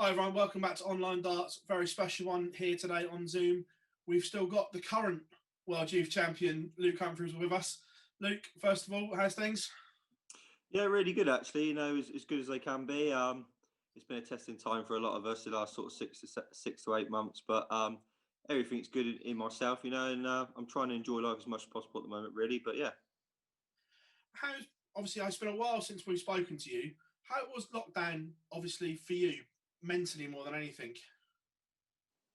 Hi everyone, welcome back to Online Darts. Very special one here today on Zoom. We've still got the current World Youth Champion, Luke Humphries, with us. Luke, first of all, how's things? Yeah, really good actually. As good as they can be. It's been a testing time for a lot of us the last sort of 6 to 8 months, but everything's good in myself, and I'm trying to enjoy life as much as possible at the moment, really. But yeah, How's obviously it's been a while since we've spoken to you. How was lockdown, obviously for you, mentally more than anything?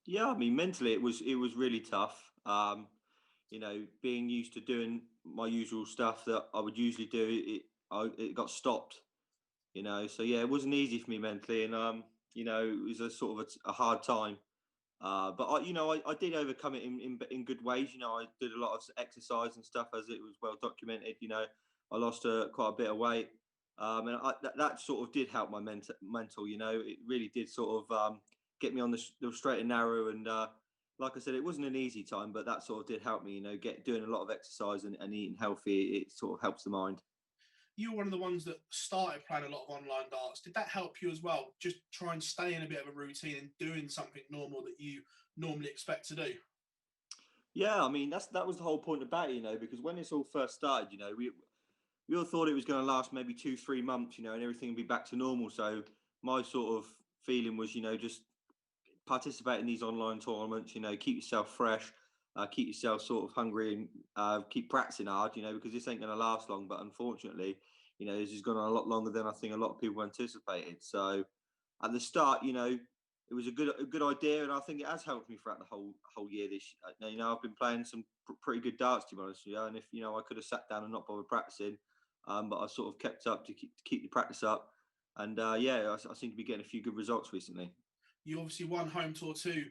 yeah. I mean, mentally, it was really tough. Being used to doing my usual stuff that I would usually do, it got stopped. So yeah, it wasn't easy for me mentally, and it was a sort of a hard time. But I did overcome it in good ways. I did a lot of exercise and stuff, as it was well documented. I lost quite a bit of weight, and that sort of did help my mental. It really did sort of get me on the straight and narrow. And like I said, it wasn't an easy time, but that sort of did help me. Get doing a lot of exercise and eating healthy. It sort of helps the mind. You were one of the ones that started playing a lot of online darts. Did that help you as well? Just try and stay in a bit of a routine and doing something normal that you normally expect to do? Yeah, I mean that was the whole point about it, because when this all first started, we all thought it was going to last maybe 2 3 months, and everything would be back to normal. So my sort of feeling was, just participate in these online tournaments. Keep yourself fresh, keep yourself sort of hungry, and keep practicing hard. Because this ain't going to last long. But unfortunately, this has gone on a lot longer than I think a lot of people anticipated. So at the start, it was a good idea, and I think it has helped me throughout the whole year. I've been playing some pretty good darts, to be honest with you. And if I could have sat down and not bothered practicing, but I sort of kept up to keep the practice up, and yeah, I seem to be getting a few good results recently. You obviously won home tour too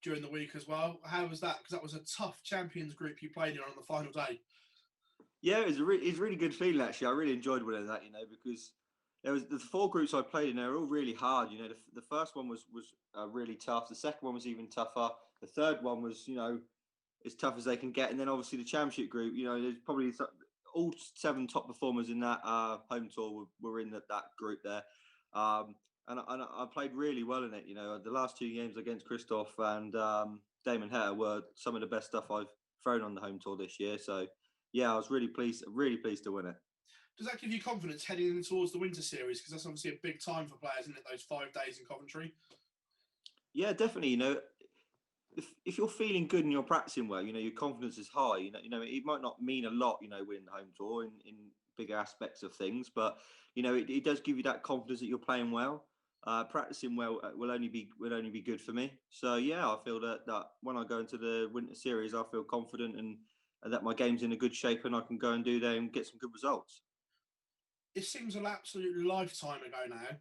during the week as well. How was that? Because that was a tough champions group you played in on the final day. Yeah, it's a really good feeling actually. I really enjoyed winning that, because there was the four groups I played in. They were all really hard. The first one was really tough. The second one was even tougher. The third one was as tough as they can get, and then obviously the championship group. There's probably all seven top performers in that home tour were in that group there. And I played really well in it. The last two games against Christoph and Damon Hatter were some of the best stuff I've thrown on the home tour this year. So yeah, I was really pleased to win it. Does that give you confidence heading in towards the winter series? Because that's obviously a big time for players, isn't it? Those 5 days in Coventry. Yeah, definitely. If you're feeling good and you're practicing well, your confidence is high. It might not mean a lot, winning the home tour in bigger aspects of things, but it does give you that confidence that you're playing well. Practicing well will only be good for me. So yeah, I feel that when I go into the winter series, I feel confident and that my game's in a good shape and I can go and do there and get some good results. It seems an absolute lifetime ago now,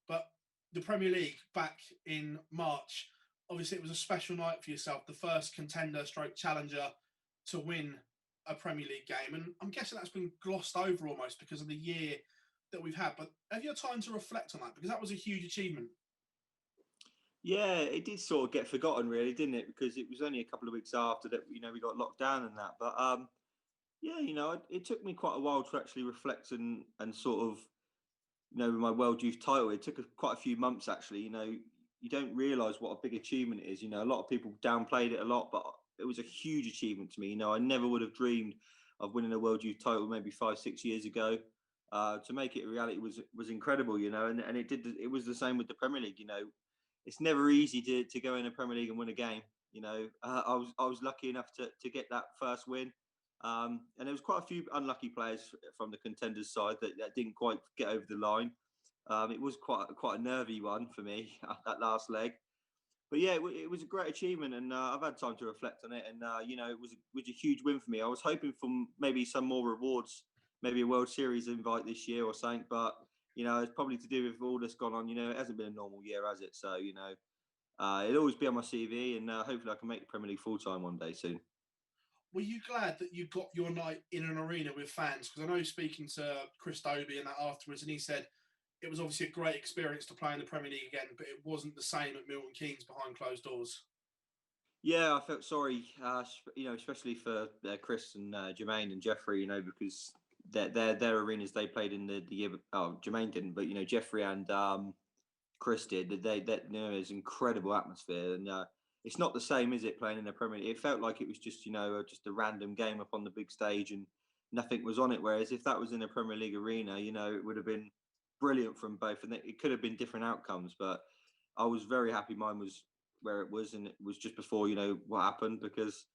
but the Premier League back in March, obviously it was a special night for yourself, the first contender stroke challenger to win a Premier League game. And I'm guessing that's been glossed over almost because of the year that we've had. But have you had time to reflect on that? Because that was a huge achievement. Yeah, it did sort of get forgotten, really, didn't it? Because it was only a couple of weeks after that, we got locked down and that. But yeah, it took me quite a while to actually reflect and sort of, with my world youth title, it took quite a few months actually. You don't realise what a big achievement it is. A lot of people downplayed it a lot, but it was a huge achievement to me. I never would have dreamed of winning a world youth title maybe 5 6 years ago. To make it a reality was incredible. And it was the same with the Premier League. It's never easy to go in a Premier League and win a game. I was lucky enough to get that first win. And there was quite a few unlucky players from the contenders side that didn't quite get over the line. It was quite a nervy one for me that last leg. But yeah, it was a great achievement, and I've had time to reflect on it. And it was a huge win for me. I was hoping for maybe some more rewards, maybe a World Series invite this year or something. But it's probably to do with all that's gone on. It hasn't been a normal year, has it? So it'll always be on my CV, and hopefully I can make the Premier League full time one day soon. Were you glad that you got your night in an arena with fans? Because I know speaking to Chris Dobie and that afterwards, and he said it was obviously a great experience to play in the Premier League again, but it wasn't the same at Milton Keynes behind closed doors. Yeah, I felt sorry, especially for Chris and Jermaine and Jeffrey, because their arenas they played in the year. Oh, Jermaine didn't, but Jeffrey and Chris did. There's incredible atmosphere, and it's not the same, is it? Playing in the Premier League, it felt like it was just just a random game up on the big stage, and nothing was on it. Whereas if that was in a Premier League arena, it would have been brilliant from both, and it could have been different outcomes. But I was very happy mine was where it was, and it was just before what happened, because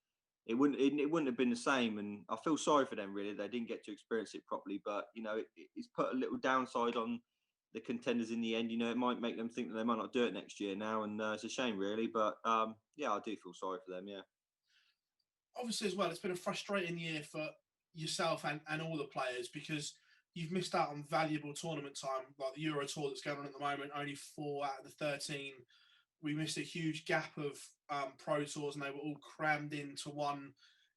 it wouldn't have been the same. And I feel sorry for them, really. They didn't get to experience it properly, but it's put a little downside on the contenders in the end. It might make them think that they might not do it next year now, and it's a shame, really. But yeah, I do feel sorry for them. Yeah. Obviously, as well, it's been a frustrating year for yourself and all the players, because you've missed out on valuable tournament time, like the Euro Tour that's going on at the moment. Only 4 out of the 13. We missed a huge gap of Pro Tours, and they were all crammed into one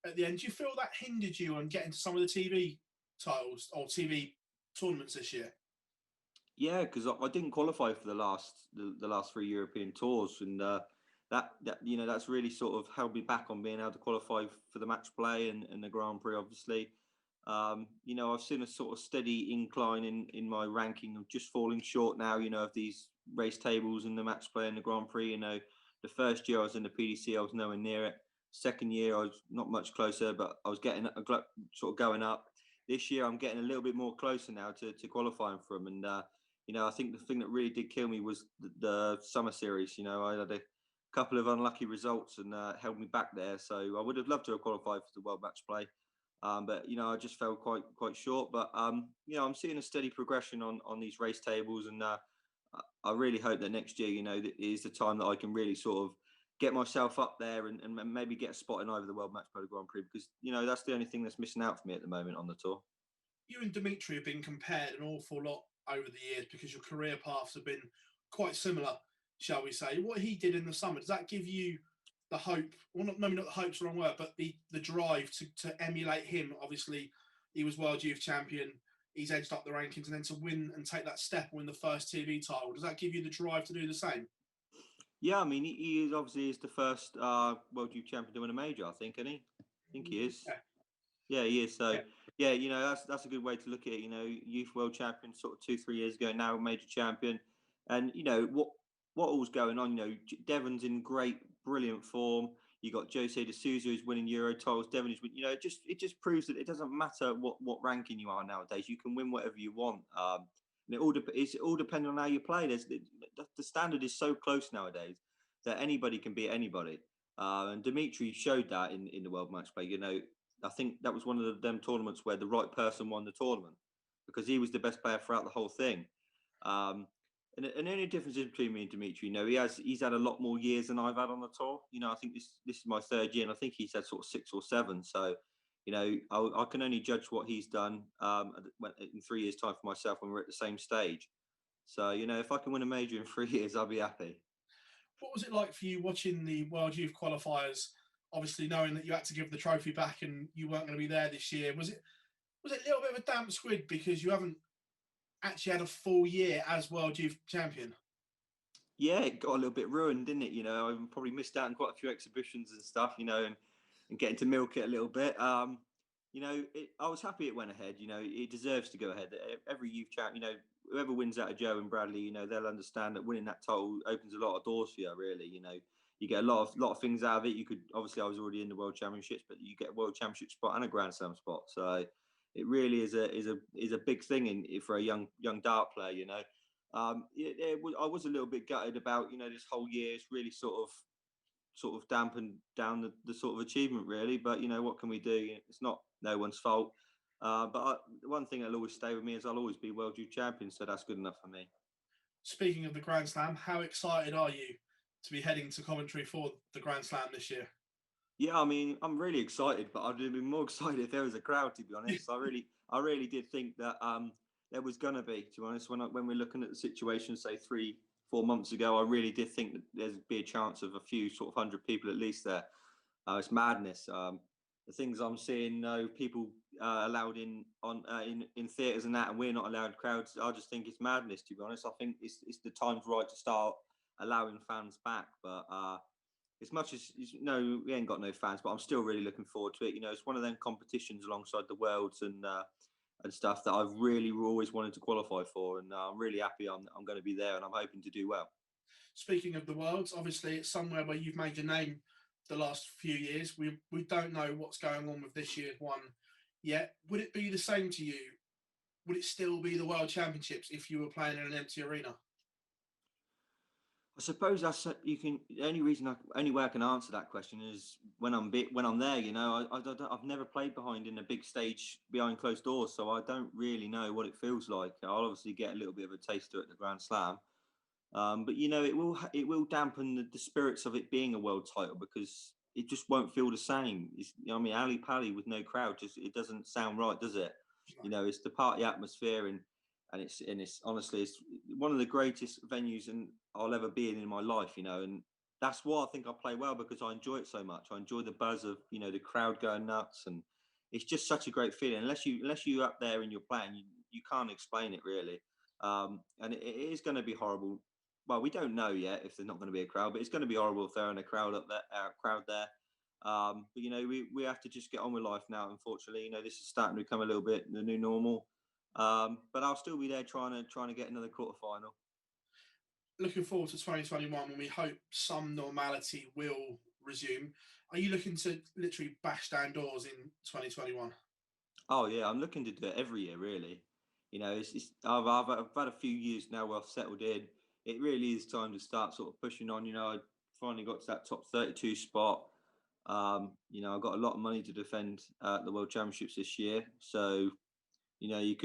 at the end. Do you feel that hindered you on getting to some of the TV titles or TV tournaments this year? Yeah, because I didn't qualify for the last 3 European tours, and that's really sort of held me back on being able to qualify for the match play and the Grand Prix, obviously. I've seen a sort of steady incline in my ranking of just falling short now, of these race tables and the match play and the Grand Prix. The first year I was in the PDC, I was nowhere near it. Second year I was not much closer, but I was getting sort of going up. This year I'm getting a little bit more closer now to qualifying for them. And I think the thing that really did kill me was the summer series. I had a couple of unlucky results and held me back there. So I would have loved to have qualified for the World Match Play. But I just fell quite short. But I'm seeing a steady progression on these race tables, and I really hope that next year, that is the time that I can really sort of get myself up there and maybe get a spot in over the World Match Play Grand Prix, because that's the only thing that's missing out for me at the moment on the tour. You and Dimitry have been compared an awful lot over the years because your career paths have been quite similar, shall we say. What he did in the summer, does that give you the hope, well, maybe not the hope's the wrong word, but the drive to emulate him? Obviously, he was World Youth Champion. He's edged up the rankings, and then to win and take that step, win the first TV title. Does that give you the drive to do the same? Yeah, I mean, he is obviously the first World Youth Champion to win a major, I think, isn't he? I think he is. Yeah, he is. So, yeah, that's a good way to look at it. Youth World Champion sort of 2-3 years ago, now major champion. And, what all's going on, Devon's in great, brilliant form. You got Jose de Souza who's winning Euro titles. Devon is, it just proves that it doesn't matter what ranking you are nowadays. You can win whatever you want. And it's all depending on how you play. The standard is so close nowadays that anybody can beat anybody. And Dimitry showed that in the World Match Play. I think that was one of them tournaments where the right person won the tournament, because he was the best player throughout the whole thing. And the only difference is between me and Dimitri, he's had a lot more years than I've had on the tour. I think this is my third year, and I think he's had sort of 6 or 7. So, I can only judge what he's done in 3 years' time for myself when we're at the same stage. So, if I can win a major in 3 years, I'll be happy. What was it like for you watching the World Youth Qualifiers, obviously knowing that you had to give the trophy back and you weren't going to be there this year? Was it a little bit of a damp squid because you haven't actually had a full year as World Youth Champion? Yeah, it got a little bit ruined, didn't it? I probably missed out on quite a few exhibitions and stuff, and getting to milk it a little bit. I was happy it went ahead. It deserves to go ahead. Every youth champ, whoever wins out of Joe and Bradley, they'll understand that winning that title opens a lot of doors for you. Really, you get a lot of things out of it. You could obviously, I was already in the World Championships, but you get a World Championship spot and a Grand Slam spot. So it really is a big thing for a young dart player. I was a little bit gutted about this whole year. It's really sort of dampened down the sort of achievement, really. But what can we do? It's not no one's fault. But one thing that'll always stay with me is I'll always be World Youth Champion, so that's good enough for me. Speaking of the Grand Slam, how excited are you to be heading to Coventry for the Grand Slam this year? Yeah, I mean, I'm really excited, but I'd have been more excited if there was a crowd, to be honest. I really did think that there was going to be, to be honest. When we're looking at the situation, say 3-4 months ago, I really did think that there'd be a chance of a few sort of 100 people at least there. It's madness. The things I'm seeing, people allowed in theatres and that, and we're not allowed crowds. I just think it's madness, to be honest. I think it's the time's right to start allowing fans back. But as much as we ain't got no fans, but I'm still really looking forward to it. It's one of them competitions alongside the Worlds, and and stuff that I've really always wanted to qualify for, and I'm really happy I'm going to be there, and I'm hoping to do well. Speaking of the Worlds, obviously it's somewhere where you've made your name the last few years. We don't know what's going on with this year's one yet. Would it be the same to you? Would it still be the World Championships if you were playing in an empty arena? I suppose that's you can. The only way I can answer that question is when I'm there. You know, I've never played behind in a big stage behind closed doors, so I don't really know what it feels like. I'll obviously get a little bit of a taster at the Grand Slam, but you know, it will dampen the spirits of it being a world title because it just won't feel the same. I mean, Ali Pali with no crowd, just it doesn't sound right, does it? You know, it's the party atmosphere and it's honestly it's one of the greatest venues and I'll ever be in my life. You know, and that's why I think I play well because I enjoy it so much. I enjoy the buzz of the crowd going nuts and it's just such a great feeling. Unless you up there and you're playing, you can't explain it really. And it is going to be horrible. Well, we don't know yet if there's not going to be a crowd, but it's going to be horrible if there ain't a crowd up there, crowd there. But we have to just get on with life now. Unfortunately, this is starting to become a little bit the new normal. But I'll still be there trying to get another quarterfinal. Looking forward to 2021 when we hope some normality will resume. Are you looking to literally bash down doors in 2021? Oh yeah, I'm looking to do it every year, really. I've had a few years now where I've settled in. It really is time to start sort of pushing on. I finally got to that top 32 spot. I've got a lot of money to defend the World Championships this year. So, I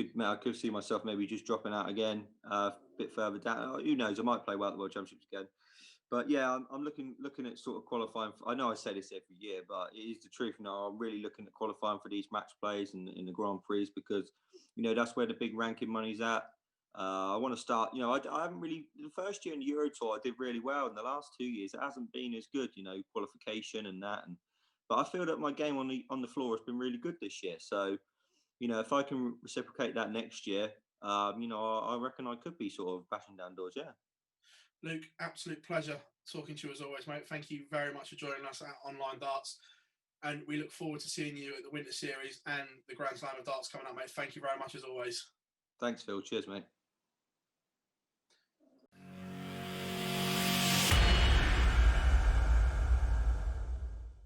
could see myself maybe just dropping out again a bit further down. Who knows? I might play well at the World Championships again. But yeah, I'm looking at sort of qualifying. I know I say this every year, but it is the truth. I'm really looking at qualifying for these match plays and in the Grand Prix because, that's where the big ranking money's at. I want to start. I haven't really the first year in the Euro Tour I did really well. In the last 2 years, it hasn't been as good. Qualification and that. But I feel that my game on the floor has been really good this year. So, if I can reciprocate that next year, I reckon I could be sort of bashing down doors. Yeah. Luke, absolute pleasure talking to you as always, mate. Thank you very much for joining us at Online Darts. And we look forward to seeing you at the Winter Series and the Grand Slam of Darts coming up, mate. Thank you very much as always. Thanks, Phil. Cheers, mate.